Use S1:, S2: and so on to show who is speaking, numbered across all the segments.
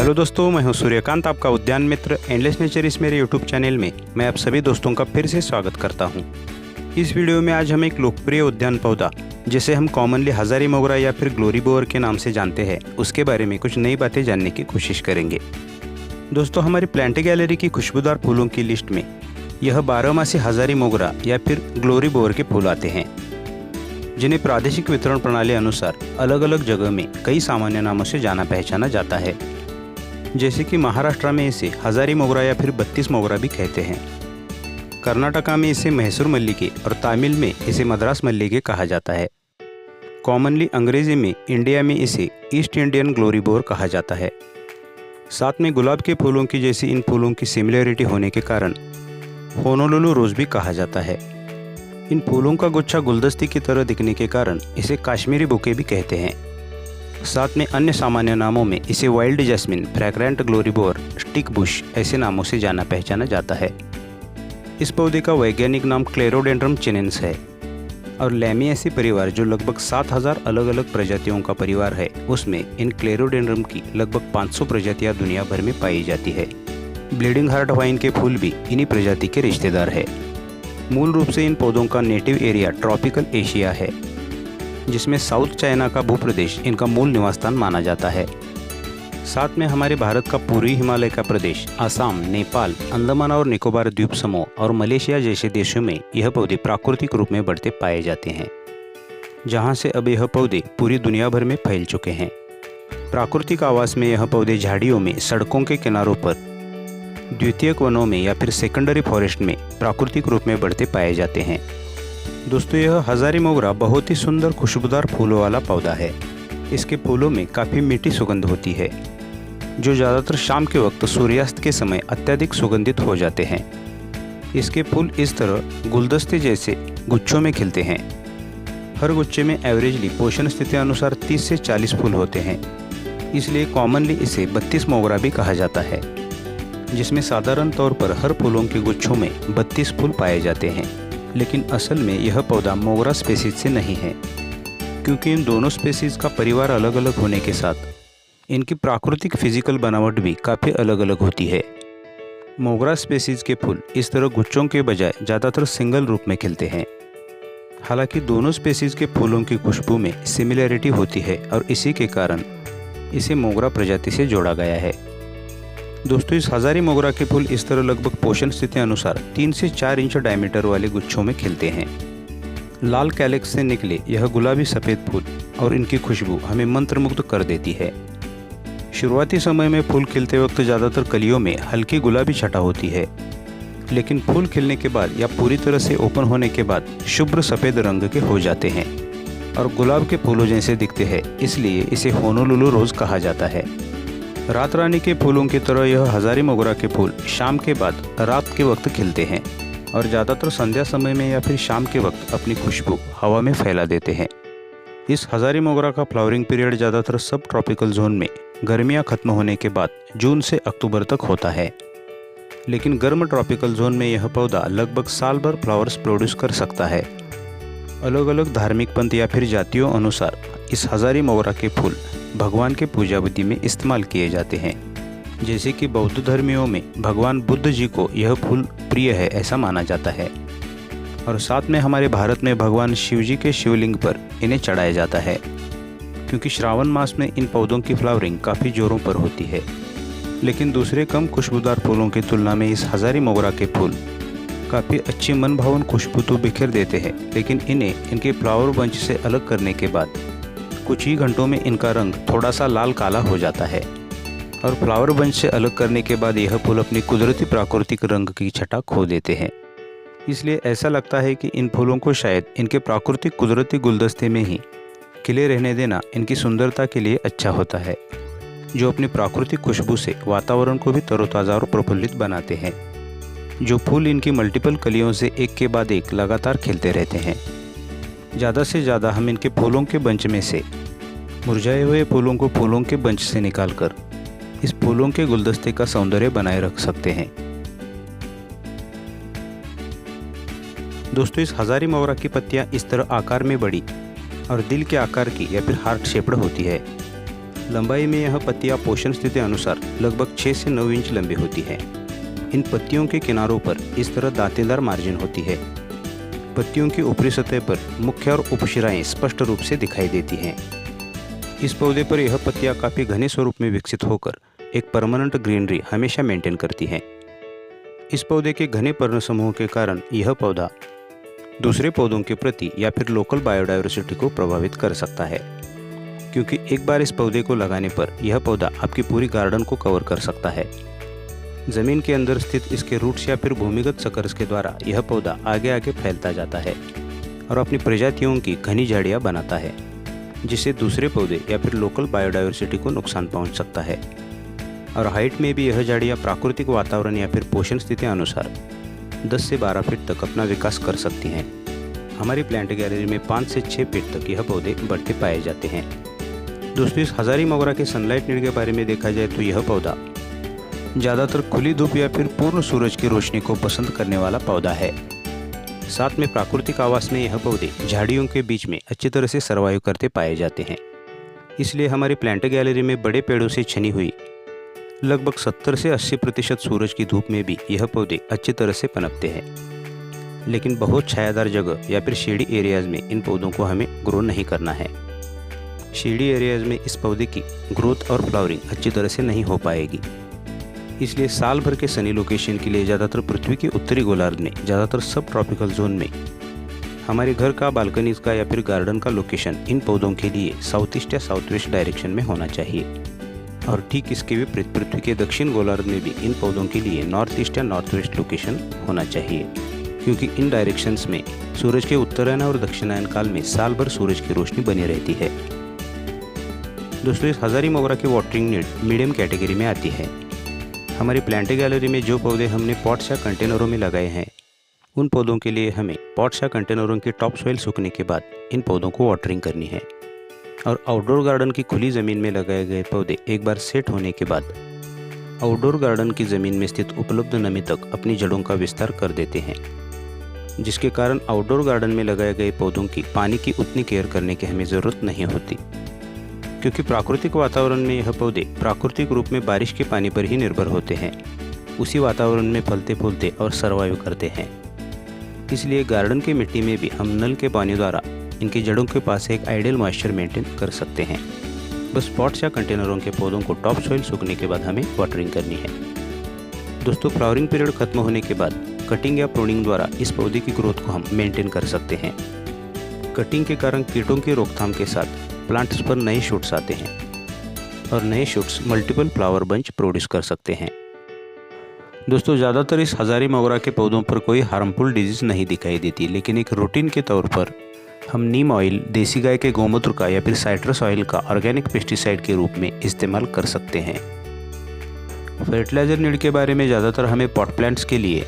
S1: Hello दोस्तों, मैं हूं सूर्यकांत, आपका उद्यान मित्र एंडलेस नेचर इस मेरे यूट्यूब चैनल में मैं आप सभी दोस्तों का फिर से स्वागत करता हूं। इस वीडियो में आज हम एक लोकप्रिय उद्यान पौधा जिसे हम कॉमनली हजारी मोगरा या फिर ग्लोरी बोअर के नाम से जानते हैं उसके बारे में कुछ नई बातें जानने की कोशिश करेंगे। दोस्तों, हमारी प्लांट गैलरी की खुशबूदार फूलों की लिस्ट में यह 12मासी हजारी मोगरा या फिर ग्लोरी बोअर के फूल आते हैं, जिन्हें प्रादेशिक वितरण प्रणाली अनुसार अलग अलग जगह में कई सामान्य नामों से जाना पहचाना जाता है। जैसे कि महाराष्ट्र में इसे हजारी मोगरा या फिर 32 मोगरा भी कहते हैं, कर्नाटका में इसे मैसूर मल्लिके और तमिल में इसे मद्रास मल्लिके कहा जाता है। कॉमनली अंग्रेजी में इंडिया में इसे ईस्ट इंडियन ग्लोरी बोअर कहा जाता है। साथ में गुलाब के फूलों की जैसी इन फूलों की सिमिलरिटी होने के कारण होनोलुलु रोज भी कहा जाता है। इन फूलों का गुच्छा गुलदस्ती की तरह दिखने के कारण इसे कश्मीरी बुके भी कहते हैं। साथ में अन्य सामान्य नामों में इसे wild jasmine, fragrant glory bower, stick bush ऐसे नामों से जाना पहचाना जाता है। इस पौधे का वैज्ञानिक नाम क्लेरोडेंड्रम चिनेंस है और लैमिएसी परिवार जो लगभग 7000 अलग अलग प्रजातियों का परिवार है, उसमें इन क्लेरोडेंड्रम की लगभग 500 प्रजातियां दुनिया भर में पाई जाती है। ब्लीडिंग हार्ट वाइन के फूल भी इन्हीं प्रजाति के रिश्तेदार है। मूल रूप से इन पौधों का नेटिव एरिया ट्रॉपिकल एशिया है, जिसमें साउथ चाइना का भूप्रदेश इनका मूल निवास स्थान माना जाता है। साथ में हमारे भारत का पूर्वी हिमालय का प्रदेश, असम, नेपाल, अंडमान और निकोबार द्वीप समूह और मलेशिया जैसे देशों में यह पौधे प्राकृतिक रूप में बढ़ते पाए जाते हैं, जहां से अब यह पौधे पूरी दुनिया भर में फैल चुके हैं। प्राकृतिक आवास में यह पौधे झाड़ियों में, सड़कों के किनारों पर, द्वितीयक वनों में या फिर सेकेंडरी फॉरेस्ट में प्राकृतिक रूप में बढ़ते पाए जाते हैं। दोस्तों, यह हजारी मोगरा बहुत ही सुंदर खुशबूदार फूलों वाला पौधा है। इसके फूलों में काफ़ी मीठी सुगंध होती है, जो ज़्यादातर शाम के वक्त सूर्यास्त के समय अत्यधिक सुगंधित हो जाते हैं। इसके फूल इस तरह गुलदस्ते जैसे गुच्छों में खिलते हैं। हर गुच्छे में एवरेजली पोषण स्थिति अनुसार 30 से 40 फूल होते हैं, इसलिए कॉमनली इसे 32 मोगरा भी कहा जाता है, जिसमें साधारण तौर पर हर फूलों के गुच्छों में 32 फूल पाए जाते हैं। लेकिन असल में यह पौधा मोगरा स्पेसीज से नहीं है, क्योंकि इन दोनों स्पेसीज का परिवार अलग अलग होने के साथ इनकी प्राकृतिक फिजिकल बनावट भी काफ़ी अलग अलग होती है। मोगरा स्पेसीज के फूल इस तरह गुच्छों के बजाय ज़्यादातर सिंगल रूप में खिलते हैं। हालांकि दोनों स्पेसीज के फूलों की खुशबू में सिमिलरिटी होती है और इसी के कारण इसे मोगरा प्रजाति से जोड़ा गया है। दोस्तों, इस हजारी मोगरा के फूल इस तरह लगभग पोषण स्थिति अनुसार 3 से 4 इंच डायमीटर वाले गुच्छों में खिलते हैं। लाल कैलेक्स से निकले यह गुलाबी सफ़ेद फूल और इनकी खुशबू हमें मंत्रमुग्ध कर देती है। शुरुआती समय में फूल खिलते वक्त ज़्यादातर कलियों में हल्की गुलाबी छटा होती है, लेकिन फूल खिलने के बाद या पूरी तरह से ओपन होने के बाद शुभ्र सफ़ेद रंग के हो जाते हैं और गुलाब के फूलों जैसे दिखते हैं, इसलिए इसे होनोलुलु रोज़ कहा जाता है। रात रानी के फूलों की तरह यह हजारी मोगरा के फूल शाम के बाद रात के वक्त खिलते हैं और ज़्यादातर संध्या समय में या फिर शाम के वक्त अपनी खुशबू हवा में फैला देते हैं। इस हजारी मोगरा का फ्लावरिंग पीरियड ज़्यादातर सब ट्रॉपिकल जोन में गर्मियां खत्म होने के बाद जून से अक्टूबर तक होता है, लेकिन गर्म ट्रॉपिकल जोन में यह पौधा लगभग साल भर फ्लावर्स प्रोड्यूस कर सकता है। अलग अलग धार्मिक पंथ या फिर जातियों अनुसार इस हजारी मोगरा के फूल भगवान के पूजा विधि में इस्तेमाल किए जाते हैं। जैसे कि बौद्ध धर्मियों में भगवान बुद्ध जी को यह फूल प्रिय है ऐसा माना जाता है, और साथ में हमारे भारत में भगवान शिव जी के शिवलिंग पर इन्हें चढ़ाया जाता है, क्योंकि श्रावण मास में इन पौधों की फ्लावरिंग काफ़ी जोरों पर होती है। लेकिन दूसरे कम खुशबूदार फूलों की तुलना में इस हजारी मोगरा के फूल काफ़ी अच्छी मनभावन खुशबू तो बिखेर देते हैं, लेकिन इन्हें इनके फ्लावर बंच से अलग करने के बाद कुछ ही घंटों में इनका रंग थोड़ा सा लाल काला हो जाता है और फ्लावर बंच से अलग करने के बाद यह फूल अपनी कुदरती प्राकृतिक रंग की छटा खो देते हैं। इसलिए ऐसा लगता है कि इन फूलों को शायद इनके प्राकृतिक कुदरती गुलदस्ते में ही खिले रहने देना इनकी सुंदरता के लिए अच्छा होता है, जो अपनी प्राकृतिक खुशबू से वातावरण को भी तरोताज़ा और प्रफुल्लित बनाते हैं। जो फूल इनकी मल्टीपल कलियों से एक के बाद एक लगातार खिलते रहते हैं। ज़्यादा से ज़्यादा हम इनके फूलों के बंच में से मुरझाए हुए फूलों को फूलों के बंच से निकालकर इस फूलों के गुलदस्ते का सौंदर्य बनाए रख सकते हैं। दोस्तों, इस हजारी मोगरा की पत्तियां इस तरह आकार में बड़ी और दिल के आकार की या फिर हार्ट शेप्ड होती है। लंबाई में यह पत्तियां पोषण स्थिति अनुसार लगभग 6 से 9 इंच लंबी होती है। इन पत्तियों के किनारों पर इस तरह दांतेदार मार्जिन होती है। पत्तियों की ऊपरी सतह पर मुख्य और उपशिराएं स्पष्ट रूप से दिखाई देती हैं। इस पौधे पर यह पत्तियां काफ़ी घने स्वरूप में विकसित होकर एक परमानेंट ग्रीनरी हमेशा मेंटेन करती है। इस पौधे के घने पर्ण समूह के कारण यह पौधा दूसरे पौधों के प्रति या फिर लोकल बायोडायवर्सिटी को प्रभावित कर सकता है, क्योंकि एक बार इस पौधे को लगाने पर यह पौधा आपकी पूरी गार्डन को कवर कर सकता है। ज़मीन के अंदर स्थित इसके रूट्स या फिर भूमिगत सकर्स के द्वारा यह पौधा आगे आगे फैलता जाता है और अपनी प्रजातियों की घनी झाड़ियाँ बनाता है, जिससे दूसरे पौधे या फिर लोकल बायोडायवर्सिटी को नुकसान पहुंच सकता है। और हाइट में भी यह झाड़ियाँ प्राकृतिक वातावरण या फिर पोषण स्थिति अनुसार 10 से 12 फीट तक अपना विकास कर सकती हैं। हमारी प्लांट गैलरी में 5 से 6 फीट तक यह पौधे बढ़ते पाए जाते हैं। दोस्तों, इस हजारी मोगरा के सनलाइट नीड के बारे में देखा जाए तो यह पौधा ज़्यादातर खुली धूप या फिर पूर्ण सूरज की रोशनी को पसंद करने वाला पौधा है। साथ में प्राकृतिक आवास में यह पौधे झाड़ियों के बीच में अच्छी तरह से सर्वाइव करते पाए जाते हैं। इसलिए हमारी प्लांट गैलरी में बड़े पेड़ों से छनी हुई लगभग 70 से 80% सूरज की धूप में भी यह पौधे अच्छी तरह से पनपते हैं। लेकिन बहुत छायादार जगह या फिर शेडी एरियाज़ में इन पौधों को हमें ग्रो नहीं करना है। शेडी एरियाज़ में इस पौधे की ग्रोथ और फ्लावरिंग अच्छी तरह से नहीं हो पाएगी। इसलिए साल भर के सनी लोकेशन के लिए ज़्यादातर पृथ्वी के उत्तरी गोलार्ध में, ज़्यादातर सब ट्रॉपिकल जोन में हमारे घर का, बालकनीज का या फिर गार्डन का लोकेशन इन पौधों के लिए साउथ ईस्ट या साउथ वेस्ट डायरेक्शन में होना चाहिए। और ठीक इसके विपरीत पृथ्वी के दक्षिण गोलार्ध में भी इन पौधों के लिए नॉर्थ ईस्ट या नॉर्थ वेस्ट लोकेशन होना चाहिए, क्योंकि इन डायरेक्शंस में सूरज के उत्तरायण और दक्षिणायन काल में साल भर सूरज की रोशनी बनी रहती है। दोस्तों, इस हजारी मोगरा की वाटरिंग नीड मीडियम कैटेगरी में आती है। हमारी प्लांट गैलरी में जो पौधे हमने पॉट्स या कंटेनरों में लगाए हैं, उन पौधों के लिए हमें पॉट्स या कंटेनरों के टॉप सॉइल सूखने के बाद इन पौधों को वाटरिंग करनी है। और आउटडोर गार्डन की खुली ज़मीन में लगाए गए पौधे एक बार सेट होने के बाद आउटडोर गार्डन की ज़मीन में स्थित उपलब्ध नमी तक अपनी जड़ों का विस्तार कर देते हैं, जिसके कारण आउटडोर गार्डन में लगाए गए पौधों की पानी की उतनी केयर करने की हमें ज़रूरत नहीं होती, क्योंकि प्राकृतिक वातावरण में यह पौधे प्राकृतिक रूप में बारिश के पानी पर ही निर्भर होते हैं। उसी वातावरण में फलते फूलते और सर्वाइव करते हैं। इसलिए गार्डन की मिट्टी में भी हम नल के पानी द्वारा इनकी जड़ों के पास एक आइडियल मॉइस्चर मेंटेन कर सकते हैं। बस पॉट्स या कंटेनरों के पौधों को टॉप सॉइल सूखने के बाद हमें वाटरिंग करनी है। दोस्तों, फ्लावरिंग पीरियड खत्म होने के बाद कटिंग या प्रूनिंग द्वारा इस पौधे की ग्रोथ को हम मेंटेन कर सकते हैं। कटिंग के कारण कीटों की रोकथाम के साथ प्लांट्स पर नए शूट्स आते हैं और नए shoots multiple flower bunch produce कर सकते हैं। दोस्तों, ज़्यादातर इस हजारी मोगरा के पौधों पर कोई हार्मफुल डिजीज़ नहीं दिखाई देती, लेकिन एक रूटीन के तौर पर हम नीम ऑयल, देसी गाय के गोमूत्र का या फिर साइट्रस ऑयल का ऑर्गेनिक पेस्टिसाइड के रूप में इस्तेमाल कर सकते हैं। फर्टिलाइज़र नीड के बारे में ज़्यादातर हमें पॉट प्लांट्स के लिए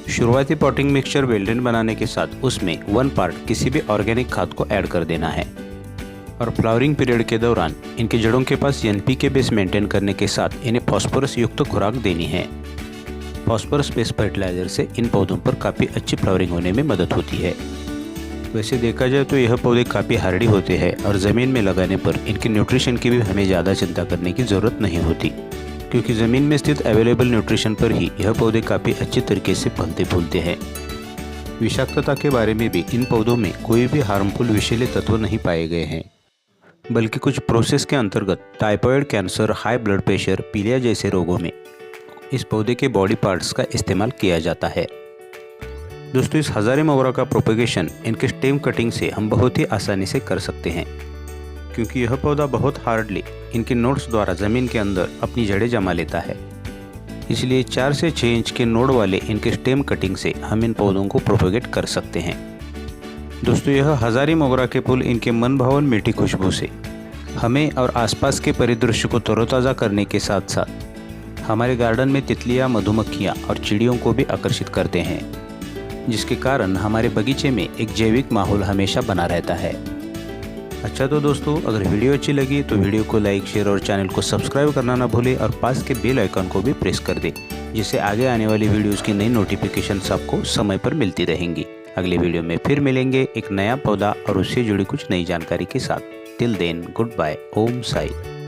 S1: शुरुआती पॉटिंग मिक्सचर वेल्डेन बनाने के साथ उसमें 1 पार्ट किसी भी ऑर्गेनिक खाद को ऐड कर देना है। और फ्लावरिंग पीरियड के दौरान इनकी जड़ों के पास NPK बेस मेंटेन करने के साथ इन्हें फॉस्फोरस युक्त खुराक देनी है। फॉस्फोरस बेस फर्टिलाइज़र से इन पौधों पर काफ़ी अच्छी फ्लावरिंग होने में मदद होती है। वैसे देखा जाए तो यह पौधे काफ़ी हार्डी होते हैं और ज़मीन में लगाने पर इनके न्यूट्रिशन की भी हमें ज़्यादा चिंता करने की ज़रूरत नहीं होती, क्योंकि ज़मीन में स्थित अवेलेबल न्यूट्रिशन पर ही यह पौधे काफ़ी अच्छे तरीके से फलते फूलते हैं। विषाक्तता के बारे में भी इन पौधों में कोई भी हार्मफुल विषैले तत्व नहीं पाए गए हैं, बल्कि कुछ प्रोसेस के अंतर्गत typhoid, cancer, high blood pressure, पीलिया जैसे रोगों में इस पौधे के बॉडी पार्ट्स का इस्तेमाल किया जाता है। दोस्तों, इस हजारी मोगरा का प्रोपेगेशन इनके स्टेम कटिंग से हम बहुत ही आसानी से कर सकते हैं, क्योंकि यह पौधा बहुत हार्डली इनके नोड्स द्वारा ज़मीन के अंदर अपनी जड़ें जमा लेता है। इसलिए 4 से 6 इंच के नोड वाले इनके स्टेम कटिंग से हम इन पौधों को प्रोपेगेट कर सकते हैं। दोस्तों, यह हजारी मोगरा के फूल इनके मनभावन मीठी खुशबू से हमें और आसपास के परिदृश्य को तरोताज़ा करने के साथ साथ हमारे गार्डन में तितलियाँ, मधुमक्खियाँ और चिड़ियों को भी आकर्षित करते हैं, जिसके कारण हमारे बगीचे में एक जैविक माहौल हमेशा बना रहता है। अच्छा, तो दोस्तों, अगर वीडियो अच्छी लगी तो वीडियो को लाइक, शेयर और चैनल को सब्सक्राइब करना ना भूलें और पास के बेल आइकन को भी प्रेस कर दें, जिससे आगे आने वाली वीडियोज़ की नई नोटिफिकेशंस आपको समय पर मिलती रहेंगी। अगले वीडियो में फिर मिलेंगे एक नया पौधा और उससे जुड़ी कुछ नई जानकारी के साथ। Till then, goodbye. Om Sai.